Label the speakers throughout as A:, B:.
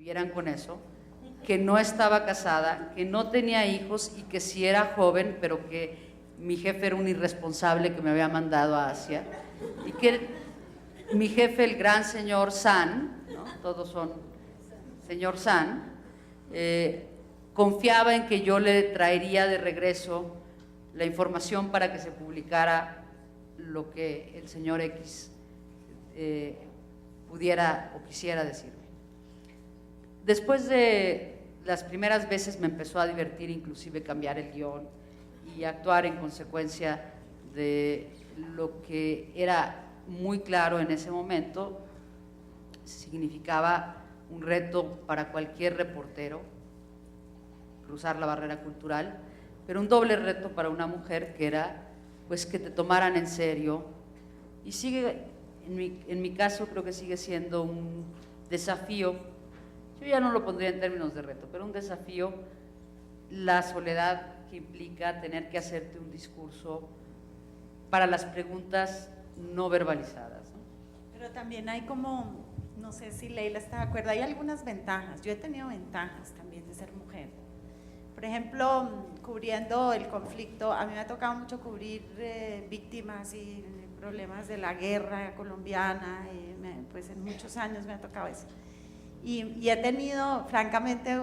A: vivieran con eso, que no estaba casada, que no tenía hijos y que sí era joven, pero que mi jefe era un irresponsable que me había mandado a Asia, y que mi jefe, el gran señor San, ¿no? Todos son señor San, confiaba en que yo le traería de regreso la información para que se publicara lo que el señor X pudiera o quisiera decirme. Después de las primeras veces me empezó a divertir inclusive cambiar el guión y actuar en consecuencia de lo que era muy claro en ese momento, significaba un reto para cualquier reportero, cruzar la barrera cultural, pero un doble reto para una mujer que era pues que te tomaran en serio, y sigue, en mi caso creo que sigue siendo un desafío. Yo ya no lo pondría en términos de reto, pero un desafío, la soledad que implica tener que hacerte un discurso para las preguntas no verbalizadas, ¿no?
B: Pero también hay como, no sé si Leila está de acuerdo, hay algunas ventajas. Yo he tenido ventajas también de ser mujer. Por ejemplo, cubriendo el conflicto, a mí me ha tocado mucho cubrir víctimas y problemas de la guerra colombiana, pues en muchos años me ha tocado eso. Y he tenido, francamente,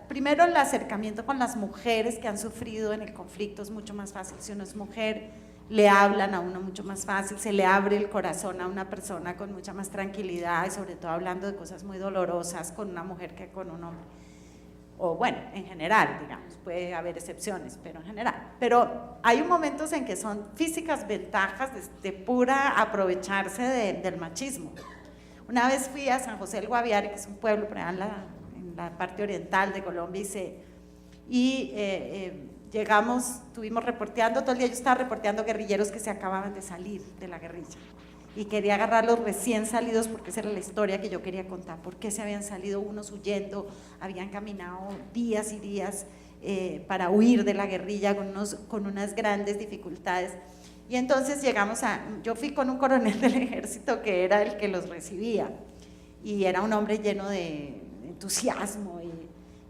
B: primero el acercamiento con las mujeres que han sufrido en el conflicto es mucho más fácil. Si uno es mujer, le hablan a uno mucho más fácil, se le abre el corazón a una persona con mucha más tranquilidad, y sobre todo hablando de cosas muy dolorosas con una mujer que con un hombre. O bueno, en general, digamos, puede haber excepciones, pero en general. Pero hay momentos en que son físicas ventajas de pura aprovecharse del machismo. Una vez fui a San José del Guaviare, que es un pueblo por allá en la parte oriental de Colombia, llegamos, estuvimos reporteando todo el día. Yo estaba reporteando guerrilleros que se acababan de salir de la guerrilla y quería agarrarlos recién salidos, porque esa era la historia que yo quería contar, por qué se habían salido unos huyendo, habían caminado días y días para huir de la guerrilla con unas grandes dificultades. Y entonces yo fui con un coronel del ejército que era el que los recibía, y era un hombre lleno de entusiasmo,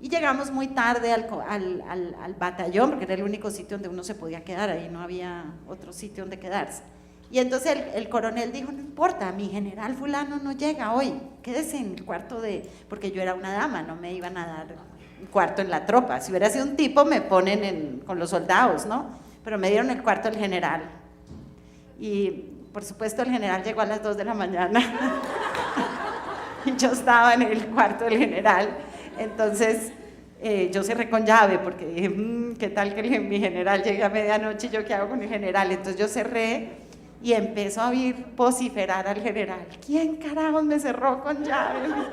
B: y llegamos muy tarde al batallón, porque era el único sitio donde uno se podía quedar, ahí no había otro sitio donde quedarse. Y entonces el coronel dijo, no importa, mi general fulano no llega hoy, quédese en el cuarto porque yo era una dama, no me iban a dar un cuarto en la tropa. Si hubiera sido un tipo me ponen con los soldados, ¿no? Pero me dieron el cuarto del general. Y por supuesto el general llegó a las 2 de la mañana y yo estaba en el cuarto del general. Entonces yo cerré con llave, porque dije, ¿qué tal que mi general llegue a medianoche y yo qué hago con el general? Entonces yo cerré y empezó a oír vociferar al general. ¿Quién carajos me cerró con llave mi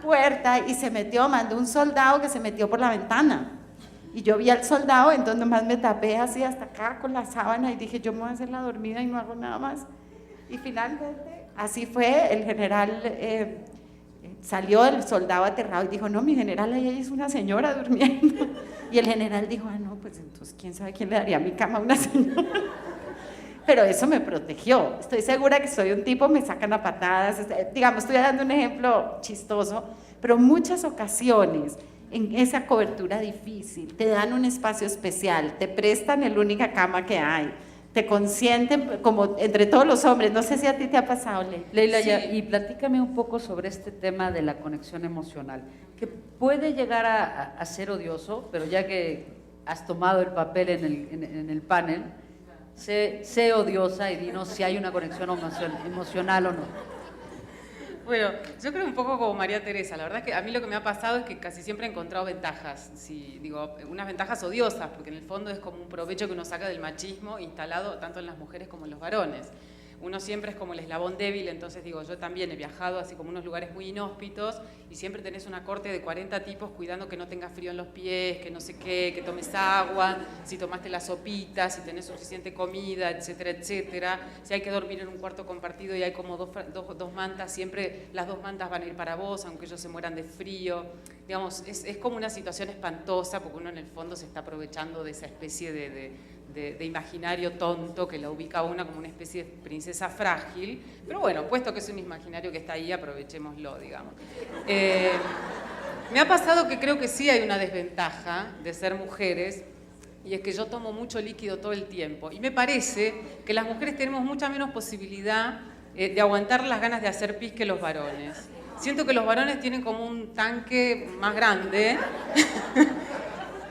B: puerta? Y se metió, mandó un soldado que se metió por la ventana. Y yo vi al soldado, entonces nomás me tapé así hasta acá con la sábana y dije, yo me voy a hacer la dormida y no hago nada más. Y finalmente así fue. El general salió, el soldado aterrado, y dijo, no, mi general, ahí es una señora durmiendo. Y el general dijo, no, pues entonces quién sabe quién le daría mi cama a una señora. Pero eso me protegió. Estoy segura que soy un tipo, me sacan a patadas, digamos, estoy dando un ejemplo chistoso, pero muchas ocasiones en esa cobertura difícil te dan un espacio especial, te prestan la única cama que hay, te consienten como entre todos los hombres. No sé si a ti te ha pasado,
A: Leila,
B: sí.
A: Y platícame un poco sobre este tema de la conexión emocional, que puede llegar a ser odioso, pero ya que has tomado el papel en el panel, sé odiosa y dinos si hay una conexión emocional o no.
C: Bueno, yo creo un poco como María Teresa. La verdad es que a mí lo que me ha pasado es que casi siempre he encontrado ventajas, unas ventajas odiosas, porque en el fondo es como un provecho que uno saca del machismo instalado tanto en las mujeres como en los varones. Uno siempre es como el eslabón débil, entonces yo también he viajado así como unos lugares muy inhóspitos y siempre tenés una corte de 40 tipos cuidando que no tengas frío en los pies, que no sé qué, que tomes agua, si tomaste la sopita, si tenés suficiente comida, etcétera, etcétera. Si hay que dormir en un cuarto compartido y hay como dos mantas, siempre las 2 mantas van a ir para vos, aunque ellos se mueran de frío. Digamos, es como una situación espantosa, porque uno en el fondo se está aprovechando de esa especie de de imaginario tonto que la ubica a una como una especie de princesa frágil, pero bueno, puesto que es un imaginario que está ahí, aprovechémoslo, digamos. Me ha pasado que creo que sí hay una desventaja de ser mujeres, y es que yo tomo mucho líquido todo el tiempo, y me parece que las mujeres tenemos mucha menos posibilidad de aguantar las ganas de hacer pis que los varones. Siento que los varones tienen como un tanque más grande.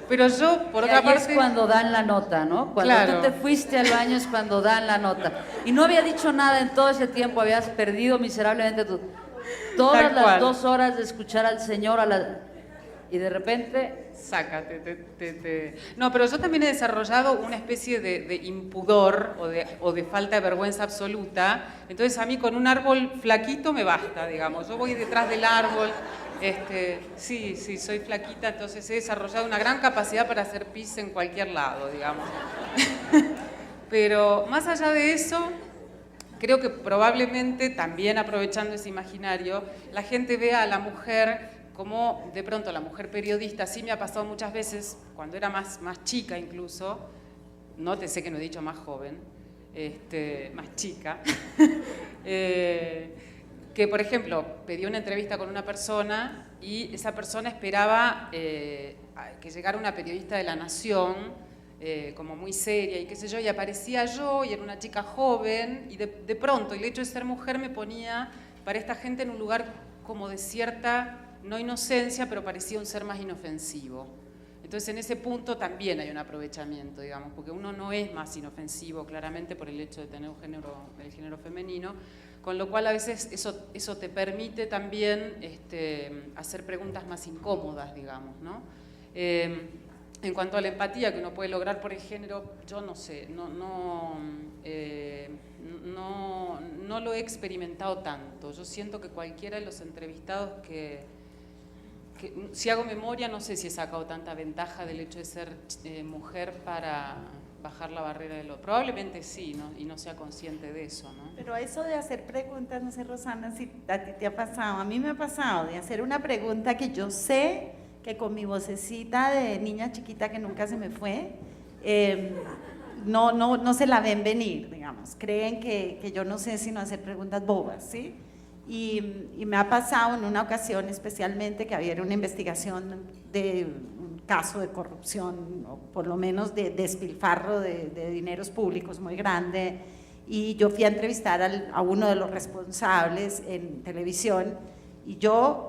C: Pero yo, por otra parte...
A: es cuando dan la nota, ¿no? Cuando
C: Claro.
A: tú te fuiste al baño es cuando dan la nota. Y no había dicho nada en todo ese tiempo, habías perdido miserablemente todas
C: Tal
A: las
C: cual.
A: 2 horas de escuchar al Señor y de repente...
C: Sácate. No, pero yo también he desarrollado una especie de impudor o de falta de vergüenza absoluta. Entonces a mí con un árbol flaquito me basta, digamos. Yo voy detrás del árbol. Sí, soy flaquita, entonces he desarrollado una gran capacidad para hacer pis en cualquier lado, digamos. Pero más allá de eso, creo que probablemente, también aprovechando ese imaginario, la gente vea a la mujer como, de pronto, la mujer periodista. Sí me ha pasado muchas veces, cuando era más chica incluso, nótese que no he dicho más joven, más chica, que, por ejemplo, pedí una entrevista con una persona y esa persona esperaba que llegara una periodista de La Nación, como muy seria y qué sé yo, y aparecía yo y era una chica joven y de pronto el hecho de ser mujer me ponía para esta gente en un lugar como de cierta, no inocencia, pero parecía un ser más inofensivo. Entonces en ese punto también hay un aprovechamiento, digamos, porque uno no es más inofensivo claramente por el hecho de tener el género femenino, con lo cual a veces eso te permite también hacer preguntas más incómodas, digamos, ¿no? En cuanto a la empatía que uno puede lograr por el género, yo no sé, no lo he experimentado tanto. Yo siento que cualquiera de los entrevistados que si hago memoria, no sé si he sacado tanta ventaja del hecho de ser mujer para bajar la barrera de lo... Probablemente sí, ¿no? Y no sea consciente de eso, ¿no?
B: Pero eso de hacer preguntas, no sé, Rosana, si a ti te ha pasado, a mí me ha pasado, de hacer una pregunta que yo sé que con mi vocecita de niña chiquita que nunca se me fue, no se la ven venir, digamos. Creen que yo no sé sino hacer preguntas bobas, ¿sí? Y me ha pasado en una ocasión especialmente que había una investigación de un caso de corrupción, o por lo menos de despilfarro de dineros públicos muy grande, y yo fui a entrevistar a uno de los responsables en televisión, y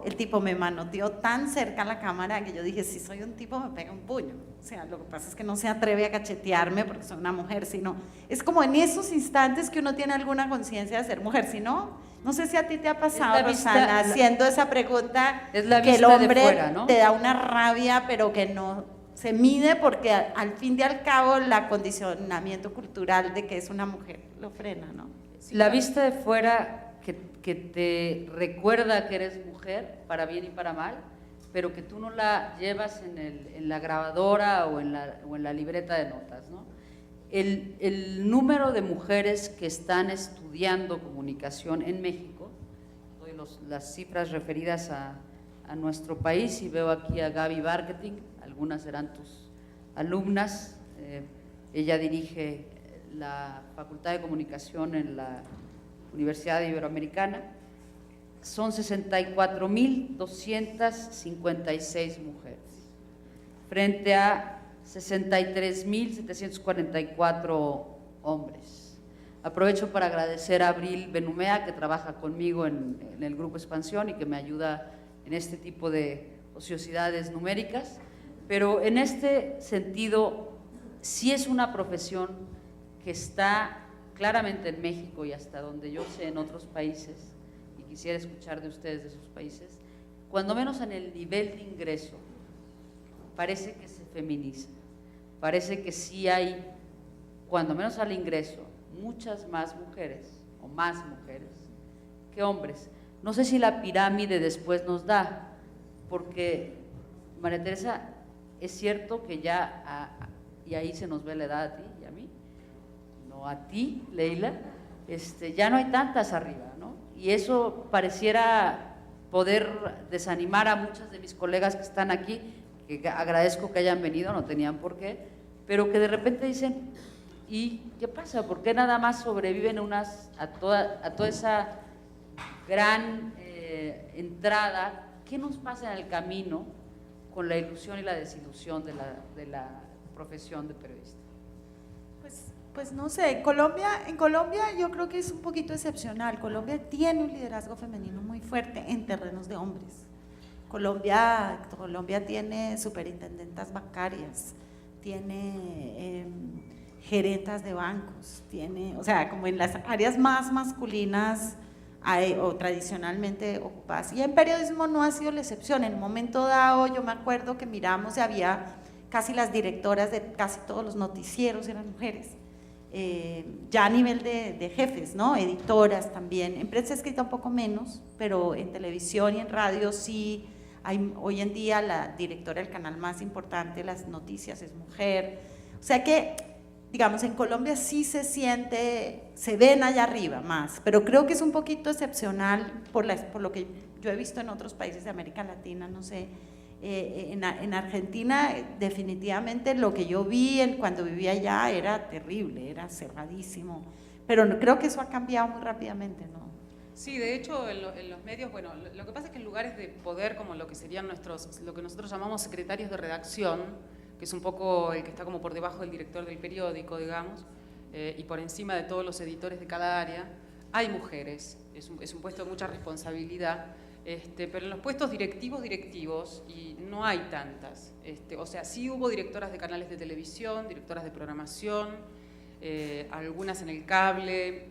B: el tipo me manoteó tan cerca a la cámara que yo dije, si soy un tipo me pega un puño. O sea, lo que pasa es que no se atreve a cachetearme porque soy una mujer, sino es como en esos instantes que uno tiene alguna conciencia de ser mujer, si no sé si a ti te ha pasado, Rosana, haciendo esa pregunta,
A: es la
B: que el
A: vista de
B: hombre
A: fuera, ¿no?
B: te da una rabia, pero que no se mide porque al fin y al cabo el acondicionamiento cultural de que es una mujer lo frena, ¿no?
C: Sí,
A: La
C: claro.
A: vista de fuera que te recuerda que eres mujer, para bien y para mal, pero que tú no la llevas en la grabadora o en la libreta de notas, ¿no? El número de mujeres que están estudiando comunicación en México, doy las cifras referidas a nuestro país, y veo aquí a Gaby Marketing, algunas serán tus alumnas, ella dirige la Facultad de Comunicación en la Universidad Iberoamericana. Son 64.256 mujeres, frente a 63.744 hombres. Aprovecho para agradecer a Abril Benumea, que trabaja conmigo en el Grupo Expansión y que me ayuda en este tipo de ociosidades numéricas, pero en este sentido sí es una profesión que está claramente en México y hasta donde yo sé en otros países, y quisiera escuchar de ustedes de esos países, cuando menos en el nivel de ingreso, parece que se feminiza, parece que sí hay, cuando menos al ingreso, muchas más mujeres o más mujeres que hombres. No sé si la pirámide después nos da, porque María Teresa, es cierto que ya, y ahí se nos ve la edad a ti y a mí, no a ti, Leila, ya no hay tantas arriba, ¿no? Y eso pareciera poder desanimar a muchas de mis colegas que están aquí, que agradezco que hayan venido, no tenían por qué, pero que de repente dicen, ¿y qué pasa? ¿Por qué nada más sobreviven a toda esa gran entrada? ¿Qué nos pasa en el camino con la ilusión y la desilusión de la profesión de periodista?
B: Pues no sé, en Colombia yo creo que es un poquito excepcional. Colombia tiene un liderazgo femenino muy fuerte en terrenos de hombres. Colombia tiene superintendentas bancarias, tiene gerentas de bancos, o sea, como en las áreas más masculinas o tradicionalmente ocupadas. Y en periodismo no ha sido la excepción. En un momento dado yo me acuerdo que miramos y había casi las directoras de casi todos los noticieros eran mujeres. Ya a nivel de jefes, ¿no? Editoras también, en prensa escrita un poco menos, pero en televisión y en radio sí, hoy en día la directora del canal más importante, las noticias, es mujer, o sea que, digamos, en Colombia sí se ven allá arriba más, pero creo que es un poquito excepcional por lo que yo he visto en otros países de América Latina, no sé. En Argentina definitivamente lo que yo vi cuando vivía allá era terrible, era cerradísimo, pero creo que eso ha cambiado muy rápidamente, ¿no?
C: Sí, de hecho en los medios, bueno, lo que pasa es que en lugares de poder como lo que serían lo que nosotros llamamos secretarios de redacción, que es un poco el que está como por debajo del director del periódico, digamos, y por encima de todos los editores de cada área, hay mujeres, es un puesto de mucha responsabilidad. Pero en los puestos directivos, y no hay tantas. O sea, sí hubo directoras de canales de televisión, directoras de programación, algunas en el cable,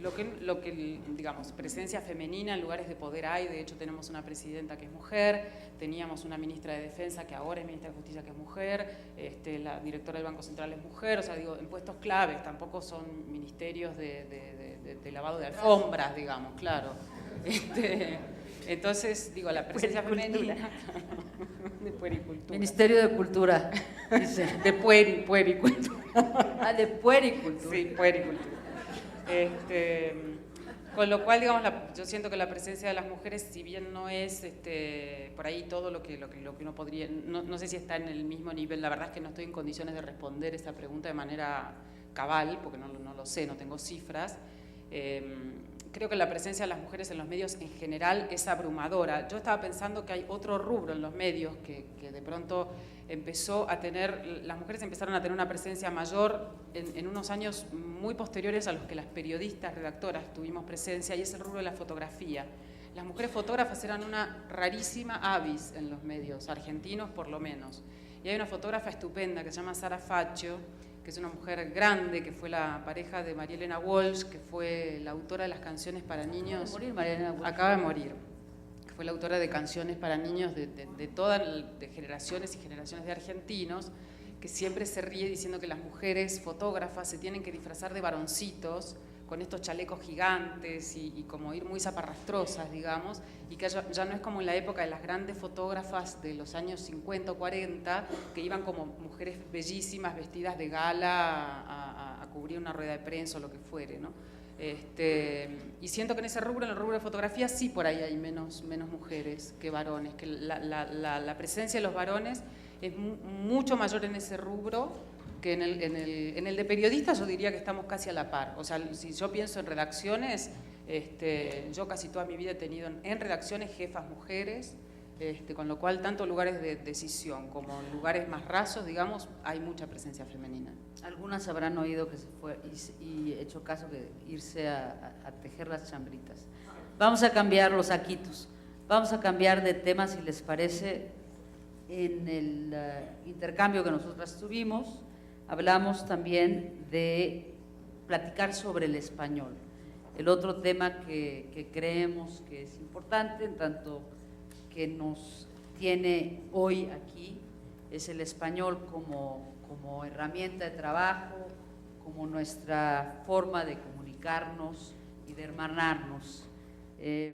C: lo que, digamos, presencia femenina en lugares de poder hay. De hecho tenemos una presidenta que es mujer, teníamos una ministra de Defensa que ahora es ministra de Justicia que es mujer, la directora del Banco Central es mujer, o sea, digo, en puestos claves, tampoco son ministerios de lavado de alfombras, digamos, claro. Entonces, digo, la presencia femenina de puericultura.
A: Ministerio de Cultura, dice.
C: De puericultura.
A: Ah, de puericultura.
C: Sí, puericultura. Con lo cual, digamos, yo siento que la presencia de las mujeres, si bien no es por ahí todo lo que uno podría, no sé si está en el mismo nivel, la verdad es que no estoy en condiciones de responder esa pregunta de manera cabal, porque no lo sé, no tengo cifras. Creo que la presencia de las mujeres en los medios en general es abrumadora. Yo estaba pensando que hay otro rubro en los medios que de pronto las mujeres empezaron a tener una presencia mayor en unos años muy posteriores a los que las periodistas, redactoras tuvimos presencia, y es el rubro de la fotografía. Las mujeres fotógrafas eran una rarísima avis en los medios, argentinos por lo menos. Y hay una fotógrafa estupenda que se llama Sara Faccio, que es una mujer grande, que fue la pareja de María Elena Walsh, que fue la autora de las canciones para niños. Acaba de morir. Que fue la autora de canciones para niños de generaciones y generaciones de argentinos, que siempre se ríe diciendo que las mujeres fotógrafas se tienen que disfrazar de varoncitos con estos chalecos gigantes y como ir muy zaparrastrosas, digamos, y que ya no es como en la época de las grandes fotógrafas de los años 50 o 40, que iban como mujeres bellísimas vestidas de gala a cubrir una rueda de prensa o lo que fuere, ¿no? Y siento que en ese rubro, en el rubro de fotografía, sí por ahí hay menos mujeres que varones, que la presencia de los varones es mucho mayor en ese rubro que en el de periodistas. Yo diría que estamos casi a la par. O sea, si yo pienso en redacciones, yo casi toda mi vida he tenido en redacciones jefas mujeres, con lo cual tanto lugares de decisión como lugares más rasos, digamos, hay mucha presencia femenina.
A: Algunas habrán oído que se fue y hecho caso de irse a tejer las chambritas. Vamos a cambiar los saquitos, vamos a cambiar de tema, si les parece. En el intercambio que nosotras tuvimos, hablamos también de platicar sobre el español. El otro tema que creemos que es importante, en tanto que nos tiene hoy aquí, es el español como herramienta de trabajo, como nuestra forma de comunicarnos y de hermanarnos.